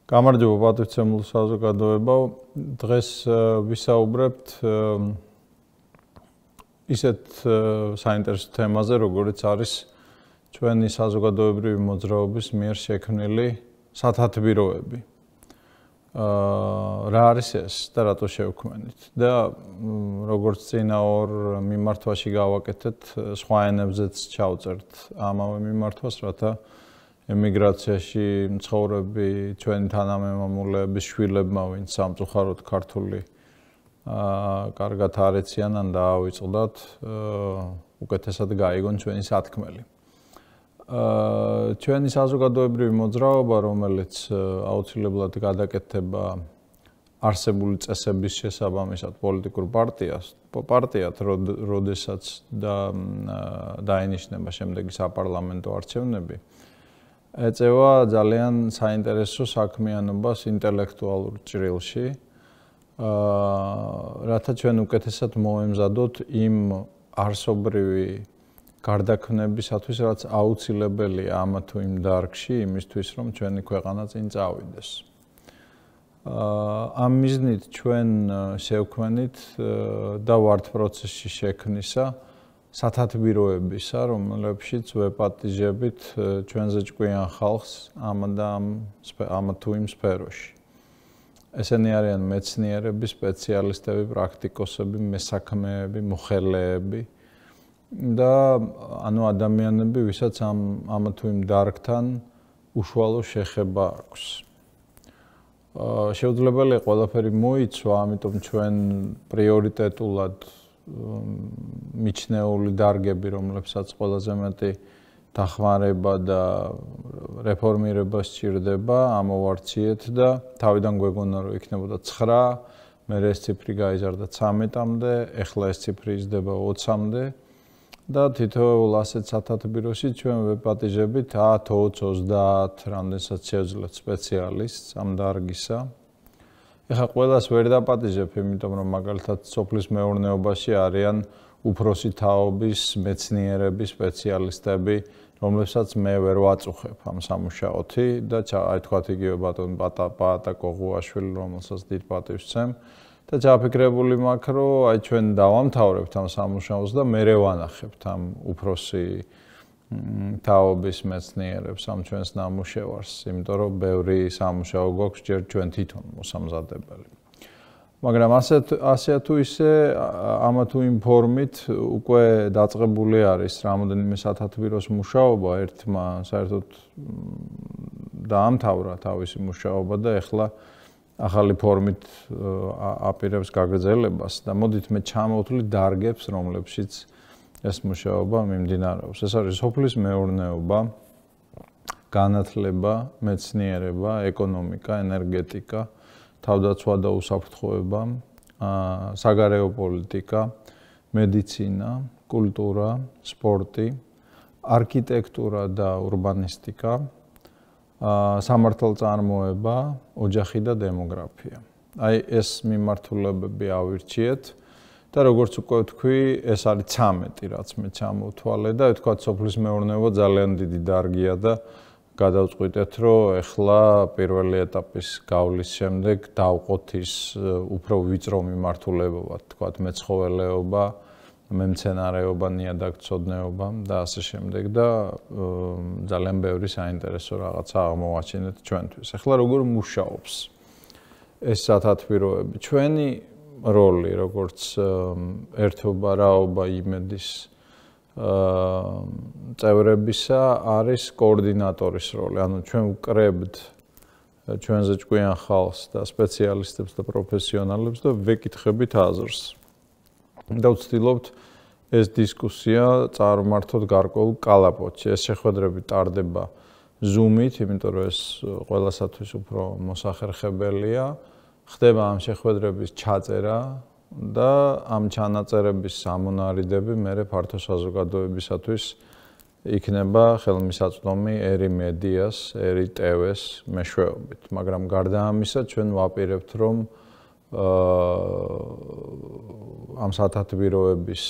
გამარჯობა პატივცემულ საზოგადოებაო, დღეს ვისაუბრებთ ისეთ საინტერესო თემაზე, როგორიც არის ჩვენი საზოგადოებრივი მოძრაობის მიერ შექმნილი სათათბიროები. რა არის ეს და რატო შევქმნით და როგორც წინა ორ მიმართვაში გავაკეთეთ, სხვა ენებზეც ჩავწერთ ამავე მიმართვას, რათა ემიგრაციაში მცხოვრები ჩვენი თანამემამულეების შვილებმა, ვინც სამწუხაროდ ქართული კარგად არ ეციანან და ავიწყდათ, უკეთესად გაიგონ ჩვენი სათქმელი. ჩვენი საზოგადოებრივი მოძრაობა, რომელიც აუცილებლად გადაკეთდება არსებული წესების შესაბამისად პოლიტიკურ პარტიად, როდესაც დაინიშნება შემდეგი საპარლამენტო არჩევნები, ეწევა ძალიან საინტერესო საქმიანობას ინტელექტუალურ ჭრილში, რათა ჩვენ უკეთესად მოვემზადოთ იმ არსობრივი გარდაქმნებისათვის, რაც აუცილებელია ამ თუ იმ დარგში, იმისთვის, რომ ჩვენი ქვეყანა წინ წავიდეს. ამ მიზნით ჩვენ შევქმნით და ვართ პროცესში შექმნისა სათათბიროებისა, რომლებშიც ვეპატიჟებით ჩვენზე ჭკვიან ხალხს ამ თუ იმ სფეროში. ესენი არიან მეცნიერები, სპეციალისტები, პრაქტიკოსები, მესაქმეები, მოხელეები და ადამიანები, ვისაც ამ თუ იმ დარგთან უშუალო შეხება აქვს. შეუძლებელია ყველაფერი მოიცვა, ამიტომ ჩვენ პრიორიტეტულად მიჩნეული დარგები, რომლებსაც ყველაზე მეტი დახმარება და რეფორმირება სჭირდება, ამოვარციეთ და თავიდან გვეგონა, რომ იქნებოდა 9, მერე ეს ციფრი გაიზარდა 13-მდე, ეხლა ეს ციფრი იზრდება 20-მდე და თითოეულ ასეთ სათათბიროში ჩვენ ვეპატიჟებით 10, 20, 30, რამდენსაც შევძლოთ სპეციალისტს ამ დარგისა. ეხლა ყველას ვერ დაპატიჟებ, იმიტომ რომ მაგალითად სოფლის მეურნეობაში არიან უფროსი თაობის მეცნიერები, სპეციალისტები, რომლებსაც მე ვერ ვაწუხებ ამ სამუშაოთი და აი თქვათ იგივე ბატონ პაატა კოღუაშვილი, რომელსაც დიდ პატივს ვცემ და ჩაფიქრებული მაქვს, რომ აი ჩვენ დავამთავრებთ ამ სამუშაოს და მერე ვანახებთ ამ უფროსი თაობის მეცნიერებს ამ ჩვენს ნამუშევარს, იმიტომ რომ ბევრი სამუშაო გვაქვს ჯერ ჩვენ თვითონ მოსამზადებელი. მაგრამ ასე თუ ისე ამ თუ იმ ფორმით უკვე დაწყებული არის რამოდენიმე სათათბიროს მუშაობა, ერთმა საერთოდ დაამთავრა თავისი მუშაობა და ეხლა ახალი ფორმით აპირებს გაგრძელებას და მოდით მე ჩამოვთვლი დარგებს, რომლებშიც ეს მუშაობა მიმდინარეობს. ეს არის სოფლის მეურნეობა, განათლება, მეცნიერება, ეკონომიკა, ენერგეტიკა, თავდაცვა და უსაფრთხოება, საგარეო პოლიტიკა, მედიცინა, კულტურა, სპორტი, არქიტექტურა და ურბანისტიკა, სამართალწარმოება, ოჯახი და დემოგრაფია. აი ეს მიმართულებები ავირჩიეთ და როგორც უკვე ვთქვი, ეს არის 13, რაც მე ჩამოვთვალე და ვთქვა სოფლის მეურნეობა ძალიან დიდი დარგია და გადავწყვიტეთ, რომ ეხლა პირველი ეტაპის გავლის შემდეგ დავყოთ ის უფრო ვიწრო მიმართულებად, თქვათ მეცხოველეობა, მემცენარეობა, ნიადაგცოდნეობა და ასე შემდეგ და ძალიან ბევრი საინტერესო რაღაცა აღმოვაჩინეთ ჩვენთვის. ეხლა როგორ მუშაობს ეს სათათბიროები? ჩვენი როლი, როგორც ერთობა, რაობა, იმედის წევრებისა არის კოორდინატორის როლი. ანუ ჩვენ ვკრებთ ჩვენზე ჭკვიან ხალხს და სპეციალისტებს და პროფესიონალებს და ვეკითხებით აზრს. და ვცდილობთ ეს დისკუსია წარმართოთ გარკვეულ კალაპოტში. ეს შეხვედრები ტარდება Zoom-ით, იმიტომ რომ ეს ყველასათვის უფრო მოსახერხებელია. ხდება ამ შეხვედრების ჩაწერა და ამ ჩანაწერების სამონარიდები მე ფართო საზოგადოებისათვის იქნება ხელმისაწვდომი ერი მედიას, ერი ტევეს მეშვეობით. მაგრამ გარდა ამისა, ჩვენ ვაპირებთ, რომ ამ სათათბიროების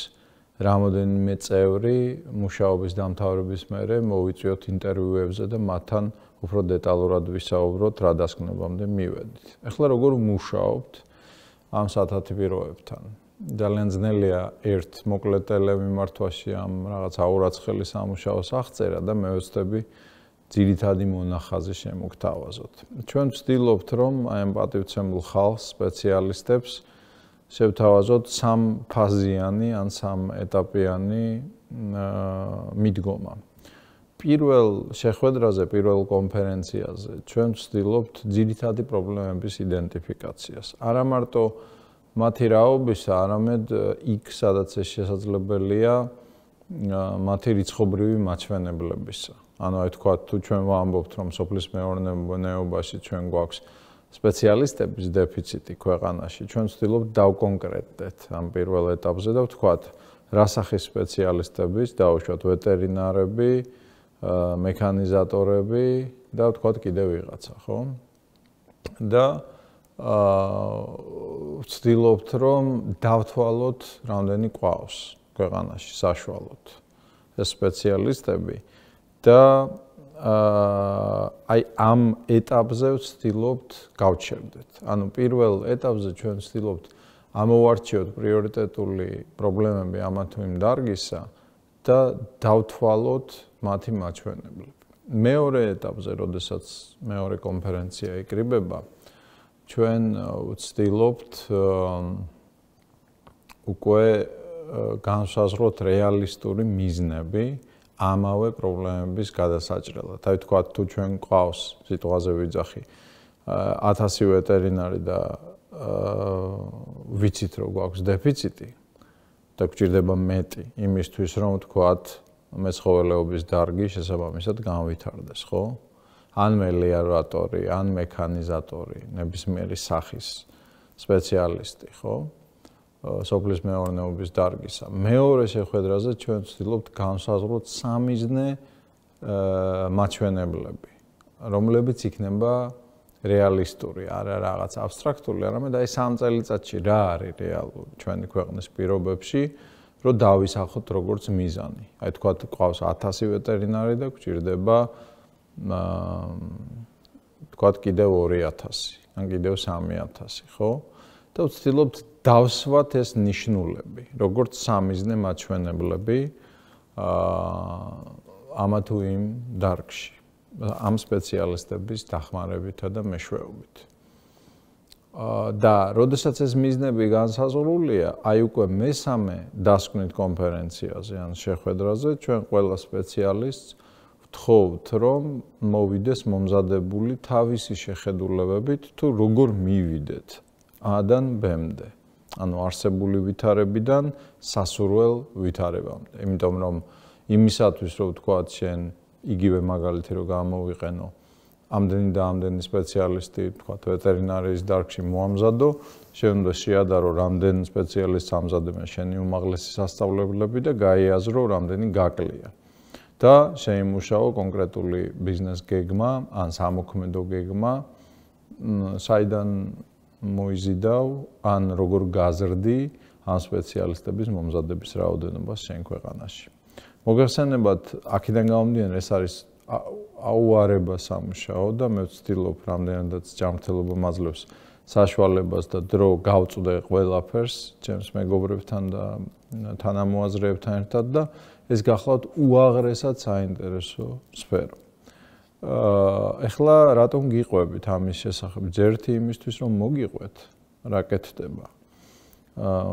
რამოდენიმე წევრი მუშაობის დამთავრების მერე მოვიწვიოთ ინტერვიუებზე და მათთან უფრო დეტალურად ვისაუბროთ, რა დასკვნებამდე მივედით. ეხლა როგორ მუშაობთ ამ სათათბიროებთან? ძალიან ძნელია ერთ მოკლე ტელემიმართვაში ამ რაღაც აურაცხელი სამუშაოს აღწერა და მე ვეცდები ძირითადი მონახაზი შემოგთავაზოთ. ჩვენ ვცდილობთ, რომ აი ამ პატივცემულ ხალხს, სპეციალისტებს შევთავაზოთ სამფაზიანი ან სამეტაპიანი მიდგომა. პირველ შეხვედრაზე, პირველ კონფერენციაზე ჩვენ ვცდილობთ ძირითადი პრობლემების იდენტიფიკაციას. არა მარტო მათი რაობისა, არამედ იქ, სადაც ეს შესაძლებელია, მათი რიცხობრივი მაჩვენებლებისა. ანუ აი თქვა, თუ ჩვენ ვამბობთ, რომ სოფლის მეურნეობაში ჩვენ გვაქვს სპეციალისტების დეფიციტი ქვეყანაში, ჩვენ ვცდილობთ დავკონკრეტდეთ ამ პირველ ეტაპზე და ვთქვათ, რა სახის სპეციალისტების, დაუშვათ ვეტერინარები, მექანიზატორები და ვთქვათ კიდევ ვიღაცა, ხო? და ვცდილობთ, რომ დავთვალოთ, რამდენი ყავს ქვეყანაში საშუალოდ ეს სპეციალისტები და აი ამ ეტაპზე ვცდილობთ გავჩერდეთ. ანუ პირველ ეტაპზე ჩვენ ვცდილობთ ამოვარჩიოთ პრიორიტეტული პრობლემები ამა თუ იმ დარგისა და დავთვალოთ მათი მაჩვენებლები. მეორე ეტაპზე, როდესაც მეორე კონფერენცია იკრიბება, ჩვენ ვცდილობთ უკვე განსაზღვროთ რეალისტური მიზნები ამავე პრობლემების გადასაჭრელად. აი თქვა, თუ ჩვენ ყავს სიტყვაზე ვიძახი 1000 ვეტერინარი და ვიცით, რომ გვაქვს დეფიციტი და გვჭირდება მეტი იმისთვის, რომ ვთქვათ, მეცხოველეობის დარგი შესაბამისად განვითარდეს, ხო? ან მელიორატორი, ან მექანიზატორი, ნებისმიერი სახის სპეციალისტი, ხო? სოფლის მეურნეობის დარგისა. მეორე შეხვედრაზე ჩვენ ვცდილობთ განსაზღვროთ სამიზნე მაჩვენებლები, რომლებიც იქნება რეალისტური, არა რაღაც აბსტრაქტული, არამედ აი 3 წელიწადში რა არის რეალური ჩვენი ქვეყნის პირობებში, რომ დავისახოთ როგორც მიზანი. აი თქვა, ყავს 1000 ვეტერინარი და გვჭირდება თქვა კიდევ 2000, ან კიდევ 3000, ხო? და ვცდილობთ დავსვათ ეს ნიშნულები, როგორც სამიზნე მაჩვენებლები ამა თუ იმ დარგში, ამ სპეციალისტების დახმარებითა და მეშვეობით. და როდესაც ეს მიზნები განსაზღვრულია, აი უკვე მესამე დასკვნით კონფერენციაზე ან შეხვედრაზე ჩვენ ყველა სპეციალისტს ვთხოვთ, რომ მოვიდეს მომზადებული თავისი შეხედულებებით, თუ როგორ მივიდეთ A-დან B-მდე. ანუ არსებული ვითარებიდან სასურველ ვითარებამდე. იმიტომ რომ იმისათვის, რომ ვთქვათ, შენ იგივე მაგალითი რომ გამოვიყენო, ამდენი და ამდენი სპეციალისტი, ვთქვათ, ვეტერინარიის დარგში მოამზადო, შენ უნდა შეადარო, რამდენი სპეციალისტს ამზადებენ შენი უმაღლესი სასწავლებლები და გაიაზრო, რამდენი გაკლია. და შეიმუშაო კონკრეტული ბიზნეს გეგმა, ან სამოქმედო გეგმა, საიდან მოიზიდავ, ან როგორ გაზრდი ამ სპეციალისტების მომზადების რაოდენობას შენ ქვეყანაში. მოგეხსენებათ, აქედან გამომდინარე, ეს არის აუარება სამუშაო და მე ვცდილობ რამდენადაც ჯანმრთელობა მაძლევს საშუალებას და დრო გავწვდე ყველაფერს ჩემს მეგობრებთან და თანამოაზრეებთან ერთად და ეს გახლავთ უაღრესად საინტერესო სფერო. ეხლა რატომ გიყვებით ამის შესახებ? ჯერთი იმისთვის, რომ მოგიყვეთ, რა კეთდება.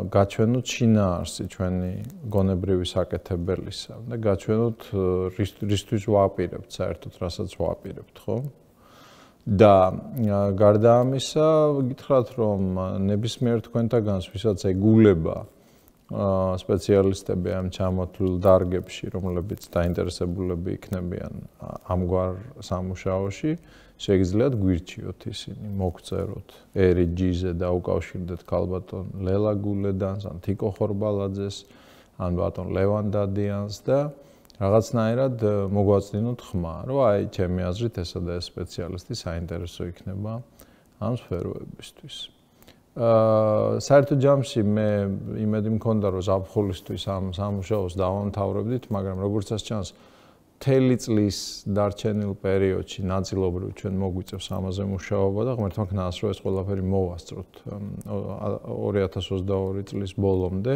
გაჩვენოთ შინაარსი ჩვენი გონებრივი საკეთებელისა და გაჩვენოთ რისთვის ვაპირებთ, საერთოდ რასაც ვაპირებთ, ხო? და გარდა ამისა, გითხრათ, რომ ნებისმიერ თქვენთაგანს, ვისაც ეგულება სპეციალისტები ამ ჩამოთვლილ დარგებში, რომლებიც დაინტერესებულები იქნებიან ამგვარ სამუშაოში, შეგიძლიათ გვირჩიოთ ისინი, მოგწეროთ ერიჯიზე და უკავშირდეთ ქალბატონ ლელა გულედანს, ან თიკო ხორბალაძეს, ან ბატონ ლევან დადიანს და რაღაცნაირად მოგვაწდინოთ ხმა, რომ აი ჩემი აზრით ესა და ეს სპეციალისტი საინტერესო იქნება ამ სფეროებისთვის. საერთო ჯამში მე იმედი მქონდა, რომ ზაფხულისთვის ამ სამუშაოს დავამთავრებდით, მაგრამ როგორც ჩანს, მთელი წლის დარჩენილ პერიოდში ნაწილობრივ ჩვენ მოგვიწევს ამაზე მუშაობა და ღმერთმა ქნას, რომ ეს ყველაფერი მოვასწროთ 2022 წლის ბოლომდე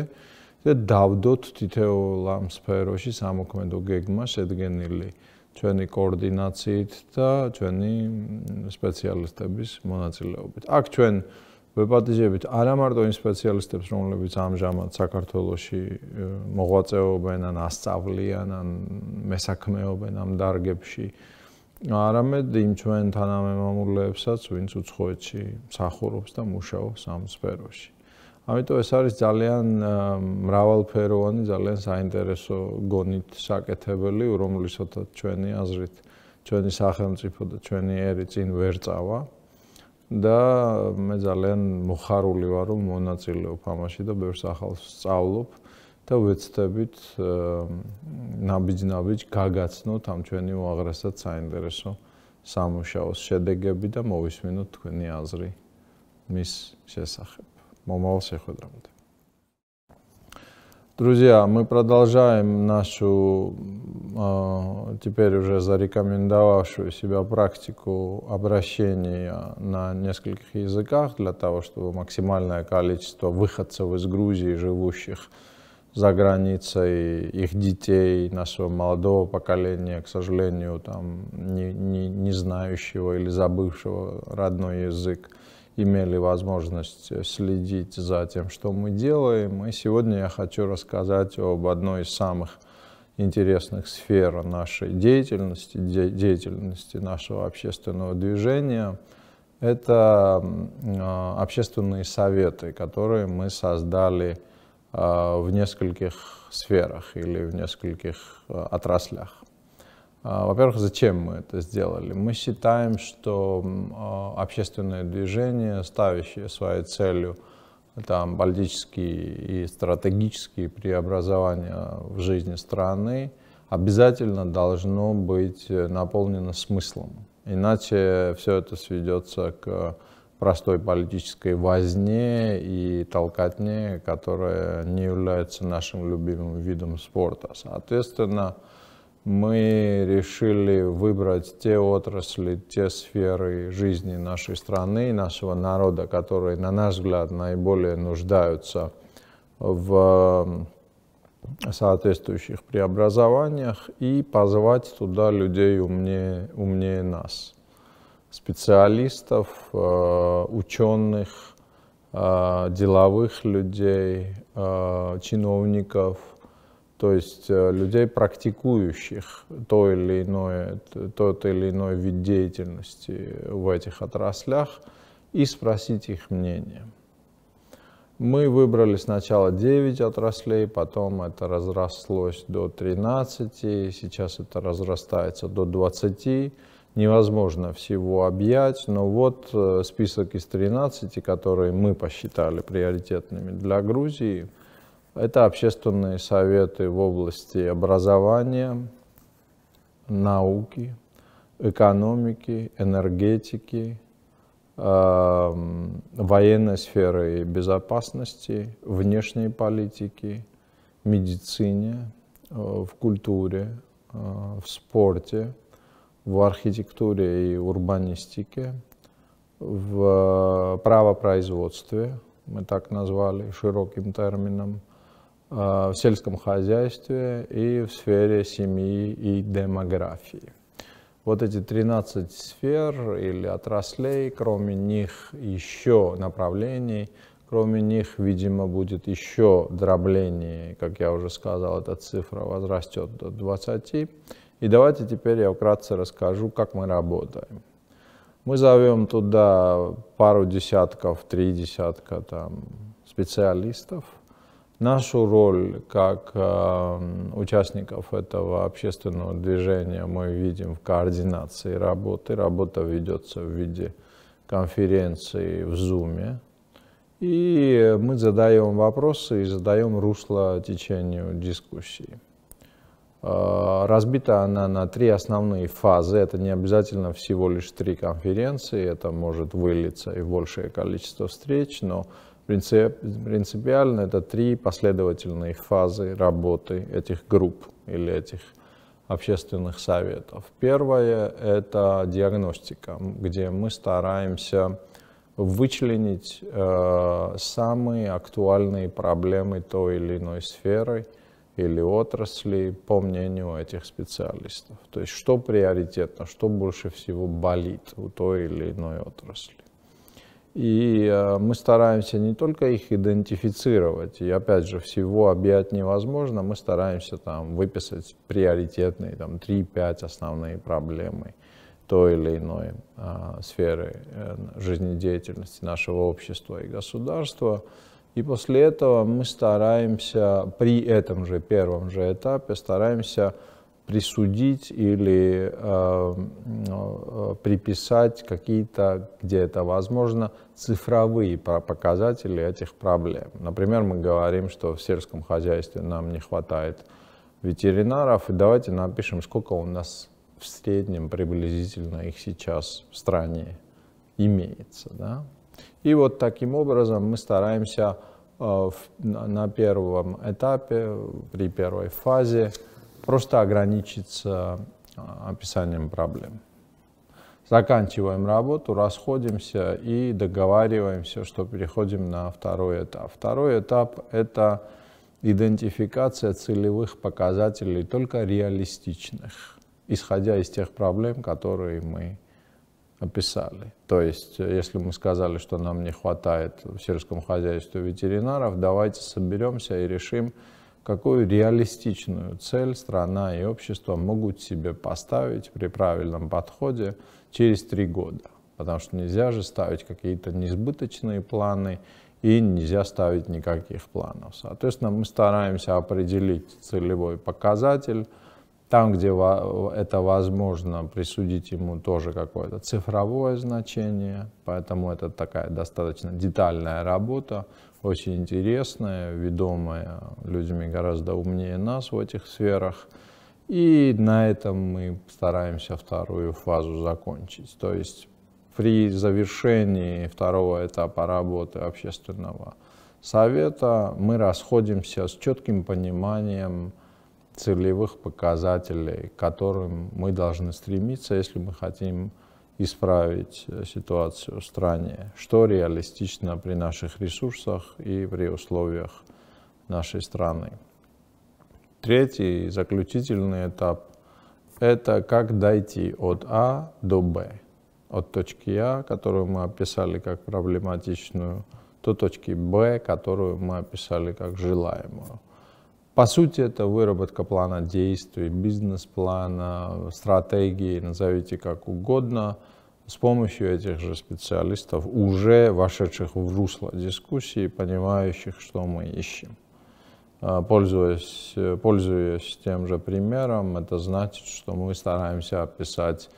და დავდოთ თითოეულ ამ სფეროში სამოქმედო გეგმა შედგენილი ჩვენი კოორდინაციით და ჩვენი სპეციალისტების მონაწილეობით. აქ ჩვენ ვეპატიჟებით არა მარტო იმ სპეციალისტებს, რომლებიც ამჟამად საქართველოში მოღვაწეობენ, ან ასწავლიან, ან მესაქმეობენ ამ დარგებში, არამედ იმ ჩვენ თანამემამულეებსაც, ვინც უცხოეთში მსახურობს და მუშაობს ამ სფეროში. ამიტომ ეს არის ძალიან მრავალფეროვანი, ძალიან საინტერესო გონით საკეთებელი, რომლისთვისაც ჩვენი აზრით, ჩვენი სახელმწიფო და ჩვენი ერი წინ ვერ წავა. და მე ძალიან მოხარული ვარ, რომ მონაწილეობ ამაში და ბევრს ახალს სწავლობ და ვეცდებით ნაბიჯ-ნაბიჯ გაგაცნოთ ამ ჩვენი უაღრესად საინტერესო სამუშაოს შედეგები და მოვისმინოთ თქვენი აზრი მის შესახებ. Момовал შეხვედრამდე. Друзья, мы продолжаем нашу теперь уже зарекомендовавшую себя практику обращения на нескольких языках для того, чтобы максимальное количество выходцев из Грузии, живущих за границей, их детей, нашего молодого поколения, к сожалению, там, не знающего или забывшего родной язык, имели возможность следить за тем, что мы делаем. И сегодня я хочу рассказать об одной из самых интересных сфер нашей деятельности, деятельности нашего общественного движения. Это общественные советы, которые мы создали в нескольких сферах или в нескольких отраслях. Во-первых, зачем мы это сделали? Мы считаем, что общественное движение, ставящее своей целью там, политические и стратегические преобразования в жизни страны, обязательно должно быть наполнено смыслом. Иначе все это сведется к простой политической возне и толкотне, которая не является нашим любимым видом спорта. Соответственно, мы решили выбрать те отрасли, те сферы жизни нашей страны, нашего народа, которые, на наш взгляд, наиболее нуждаются в соответствующих преобразованиях и позвать туда людей умнее нас. Специалистов, ученых, деловых людей, чиновников, то есть людей, практикующих тот или иной вид деятельности в этих отраслях, и спросить их мнение. Мы выбрали сначала 9 отраслей, потом это разрослось до 13, сейчас это разрастается до 20. Невозможно всего объять, но вот список из 13, которые мы посчитали приоритетными для Грузии. Это общественные советы в области образования, науки, экономики, энергетики, военной сферы и безопасности, внешней политики, медицине, в культуре, в спорте, в архитектуре и урбанистике, в правопроизводстве, мы так назвали широким термином, в сельском хозяйстве и в сфере семьи и демографии. Вот эти 13 сфер или отраслей, кроме них еще направлений, кроме них, видимо, будет еще дробление, как я уже сказал, эта цифра возрастет до 20. И давайте теперь я вкратце расскажу, как мы работаем. Мы зовем туда пару десятков, 3 десятка там, специалистов, Нашу роль как участников этого общественного движения мы видим в координации работы. Работа ведется в виде конференции в Zoom. И мы задаем вопросы и задаем русло течению дискуссии. Разбита она на 3 основные фазы. Это не обязательно всего лишь 3 конференции, это может вылиться и в большее количество встреч, но принципиально это 3 последовательные фазы работы этих групп или этих общественных советов. Первое – это диагностика, где мы стараемся вычленить самые актуальные проблемы той или иной сферы или отрасли по мнению этих специалистов. То есть что приоритетно, что больше всего болит у той или иной отрасли. И мы стараемся не только их идентифицировать, и опять же всего объять невозможно, мы стараемся там выписать приоритетные 3-5 основные проблемы той или иной сферы жизнедеятельности нашего общества и государства. И после этого мы стараемся при этом же первом же этапе стараемся присудить или приписать какие-то, где это возможно, цифровые показатели этих проблем. Например, мы говорим, что в сельском хозяйстве нам не хватает ветеринаров, и давайте напишем, сколько у нас в среднем приблизительно их сейчас в стране имеется. Да? И вот таким образом мы стараемся на первом этапе, при первой фазе, просто ограничиться описанием проблем. Заканчиваем работу, расходимся и договариваемся, что переходим на второй этап. Второй этап – это идентификация целевых показателей, только реалистичных, исходя из тех проблем, которые мы описали. То есть, если мы сказали, что нам не хватает в сельском хозяйстве ветеринаров, давайте соберемся и решим, какую реалистичную цель страна и общество могут себе поставить при правильном подходе через 3 года. Потому что нельзя же ставить какие-то несбыточные планы и нельзя ставить никаких планов. Соответственно, мы стараемся определить целевой показатель. Там, где это возможно, присудить ему тоже какое-то цифровое значение. Поэтому это такая достаточно детальная работа, очень интересная, ведомая людьми гораздо умнее нас в этих сферах. И на этом мы стараемся вторую фазу закончить. То есть при завершении второго этапа работы общественного совета мы расходимся с четким пониманием целевых показателей, к которым мы должны стремиться, если мы хотим исправить ситуацию в стране, что реалистично при наших ресурсах и при условиях нашей страны. Третий, заключительный этап – это как дойти от А до Б, от точки А, которую мы описали как проблематичную, до точки Б, которую мы описали как желаемую. По сути, это выработка плана действий, бизнес-плана, стратегии, назовите как угодно, с помощью этих же специалистов, уже вошедших в русло дискуссии, понимающих, что мы ищем. Пользуясь тем же примером, это значит, что мы стараемся описать,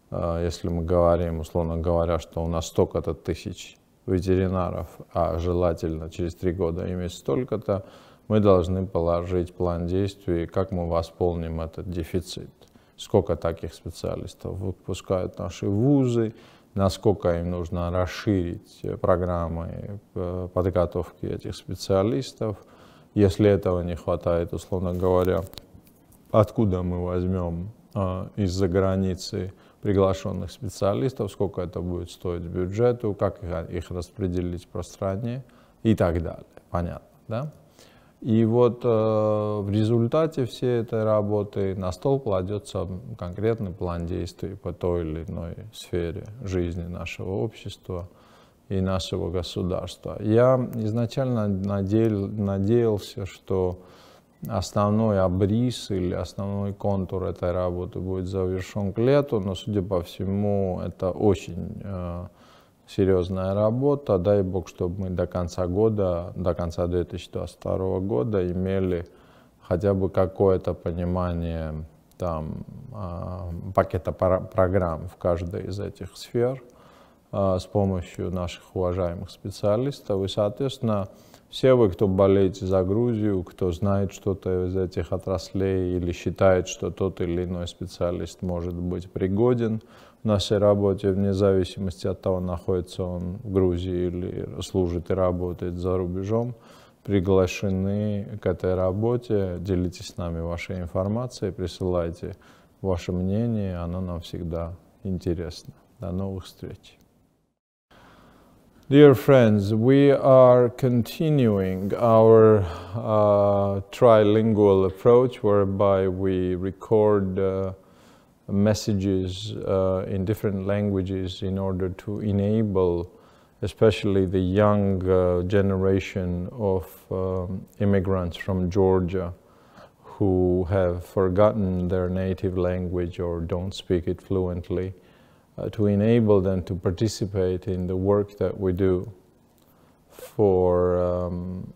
если мы говорим, условно говоря, что у нас столько-то тысяч ветеринаров, а желательно через 3 года иметь столько-то, мы должны положить план действий, как мы восполним этот дефицит. Сколько таких специалистов выпускают наши вузы, насколько им нужно расширить программы подготовки этих специалистов. Если этого не хватает, условно говоря, откуда мы возьмем из-за границы приглашенных специалистов, сколько это будет стоить бюджету, как их распределить по стране и так далее. Понятно, да? И вот в результате всей этой работы на стол кладется конкретный план действий по той или иной сфере жизни нашего общества и нашего государства. Я изначально надеялся, что основной обрис или основной контур этой работы будет завершен к лету, но, судя по всему, это очень серьезная работа. Дай Бог, чтобы мы до конца 2022 года имели хотя бы какое-то понимание там, пакета программ в каждой из этих сфер с помощью наших уважаемых специалистов. И, соответственно, все вы, кто болеете за Грузию, кто знает что-то из этих отраслей или считает, что тот или иной специалист может быть пригоден в нашей работе, вне зависимости от того, находится он в Грузии или служит и работает за рубежом, приглашены к этой работе. Делитесь с нами вашей информацией, присылайте ваше мнение, оно нам всегда интересно. До новых встреч. Dear friends, we are continuing our trilingual approach whereby we record messages in different languages in order to enable especially the young generation of immigrants from Georgia who have forgotten their native language or don't speak it fluently, to enable them to participate in the work that we do for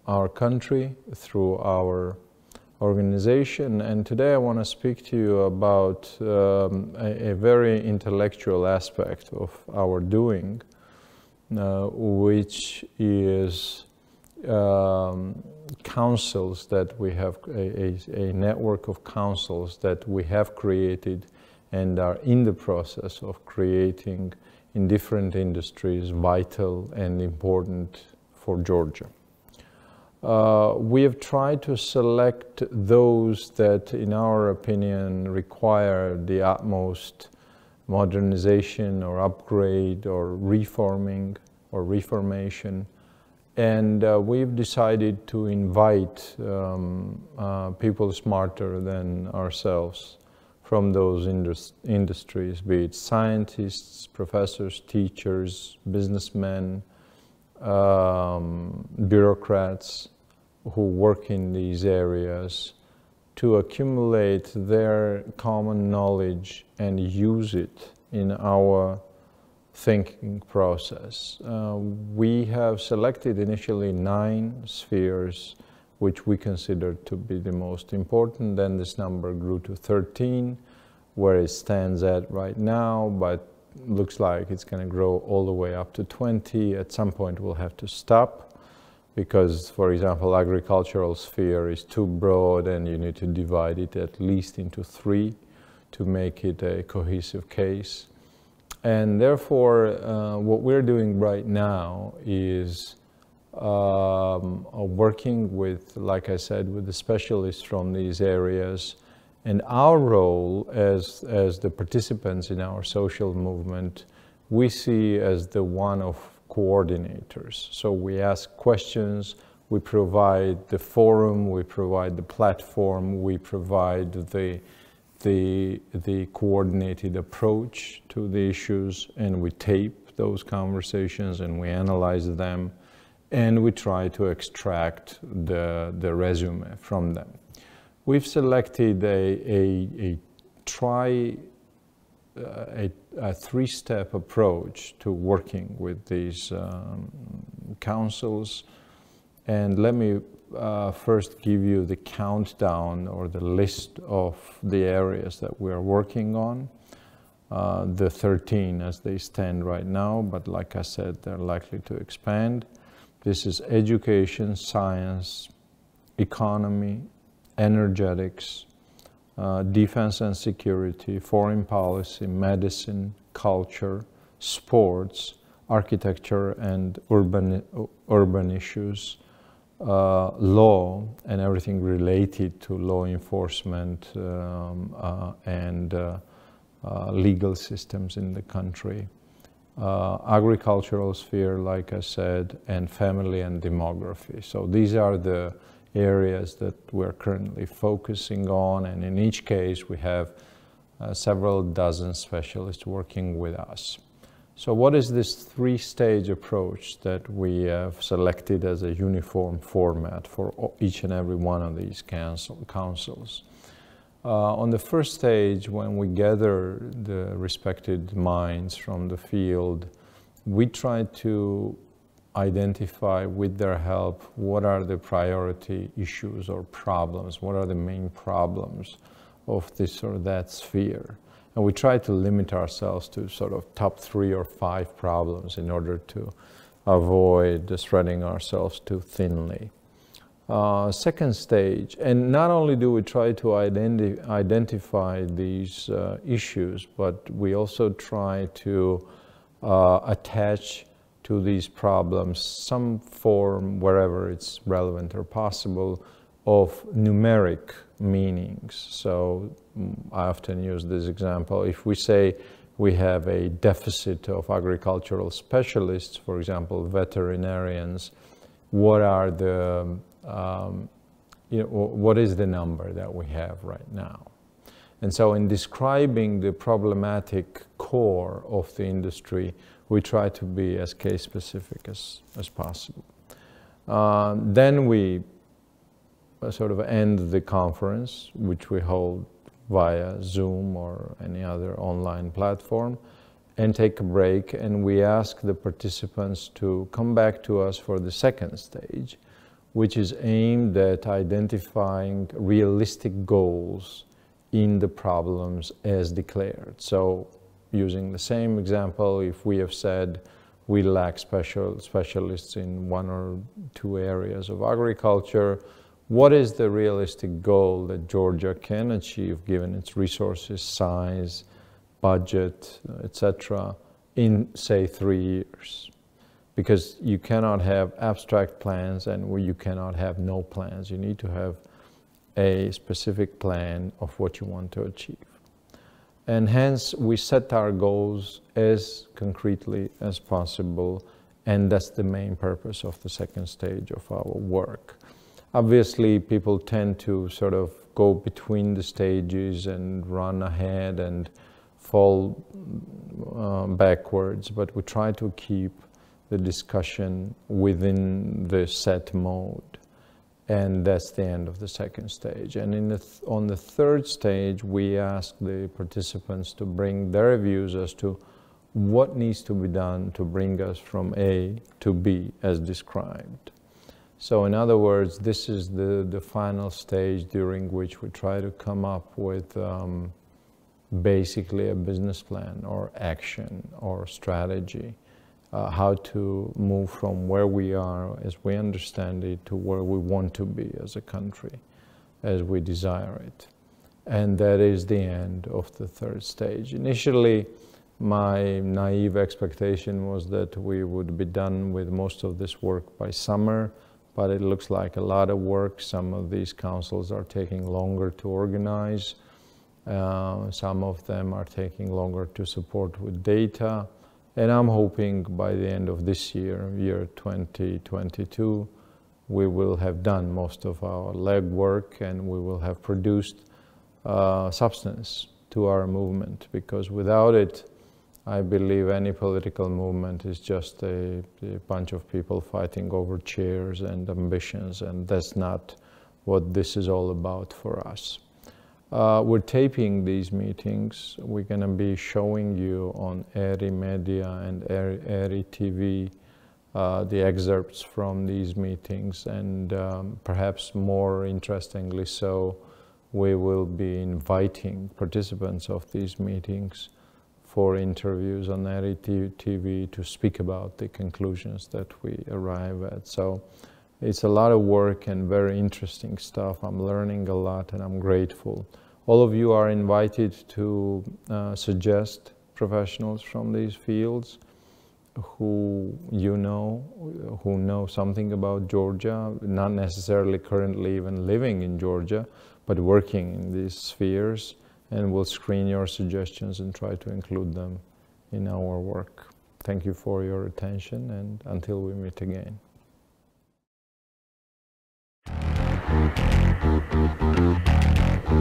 our country through our organization. And today I want to speak to you about a very intellectual aspect of our doing, which is councils that we have, a network of councils that we have created and are in the process of creating in different industries, vital and important for Georgia. We have tried to select those that, in our opinion, require the utmost modernization or upgrade or reforming or reformation. And we've decided to invite people smarter than ourselves from those industries, be it scientists, professors, teachers, businessmen, bureaucrats who work in these areas, to accumulate their common knowledge and use it in our thinking process. We have selected initially 9 spheres which we consider to be the most important. Then this number grew to 13, where it stands at right now, but looks like it's going to grow all the way up to 20. At some point we'll have to stop because, for example, agricultural sphere is too broad and you need to divide it at least into 3 to make it a cohesive case. And therefore, what we're doing right now is working with, like I said, with the specialists from these areas. And our role as the participants in our social movement, we see as the one of coordinators. So we ask questions, we provide the forum, we provide the platform, we provide the coordinated approach to the issues, and we tape those conversations and we analyze them, and we try to extract the resume from them. We've selected a 3-step approach to working with these councils. And let me first give you the countdown or the list of the areas that we are working on. The 13 as they stand right now, but like I said, they're likely to expand. This is education, science, economy, energetics, defense and security, foreign policy, medicine, culture, sports, architecture and urban issues, law and everything related to law enforcement and legal systems in the country, agricultural sphere, like I said, and family and demography. So these are the areas that we're currently focusing on, and in each case we have several dozen specialists working with us. So what is this 3-stage approach that we have selected as a uniform format for each and every one of these councils? On the first stage, when we gather the respected minds from the field we try to identify with their help what are the priority issues or problems, what are the main problems of this or that sphere. And we try to limit ourselves to sort of top 3 or 5 problems in order to avoid spreading ourselves too thinly. Second stage, and not only do we try to identify these issues, but we also try to attach to these problems some form, wherever it's relevant or possible, of numeric meanings. So I often use this example. If we say we have a deficit of agricultural specialists, for example, veterinarians, what are the what is the number that we have right now? And so in describing the problematic core of the industry, we try to be as case specific as possible. Then we sort of end the conference, which we hold via Zoom or any other online platform, and take a break, and we ask the participants to come back to us for the second stage, which is aimed at identifying realistic goals in the problems as declared. So using the same example, if we have said we lack specialists in 1 or 2 areas of agriculture, what is the realistic goal that Georgia can achieve given its resources, size, budget, etc., in, say, 3 years? Because you cannot have abstract plans and you cannot have no plans. You need to have a specific plan of what you want to achieve. And hence, we set our goals as concretely as possible, and that's the main purpose of the second stage of our work. Obviously, people tend to sort of go between the stages and run ahead and fall backwards, but we try to keep the discussion within the set mode. And that's the end of the second stage. And on the third stage, we ask the participants to bring their views as to what needs to be done to bring us from A to B as described. So in other words, this is the final stage during which we try to come up with basically a business plan or action or strategy. How to move from where we are as we understand it to where we want to be as a country, as we desire it. And that is the end of the third stage. Initially, my naive expectation was that we would be done with most of this work by summer, but it looks like a lot of work. Some of these councils are taking longer to organize. Some of them are taking longer to support with data. And I'm hoping by the end of this year, year 2022, we will have done most of our legwork and we will have produced substance to our movement, because without it, I believe any political movement is just a bunch of people fighting over chairs and ambitions, and that's not what this is all about for us. We're taping these meetings. We're going to be showing you on ERI Media and ERI TV the excerpts from these meetings, and perhaps more interestingly so, we will be inviting participants of these meetings for interviews on ERI TV to speak about the conclusions that we arrive at. So it's a lot of work and very interesting stuff. I'm learning a lot and I'm grateful. All of you are invited to suggest professionals from these fields who you know, who know something about Georgia, not necessarily currently even living in Georgia, but working in these spheres, and we'll screen your suggestions and try to include them in our work. Thank you for your attention, and until we meet again.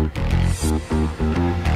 Thank you.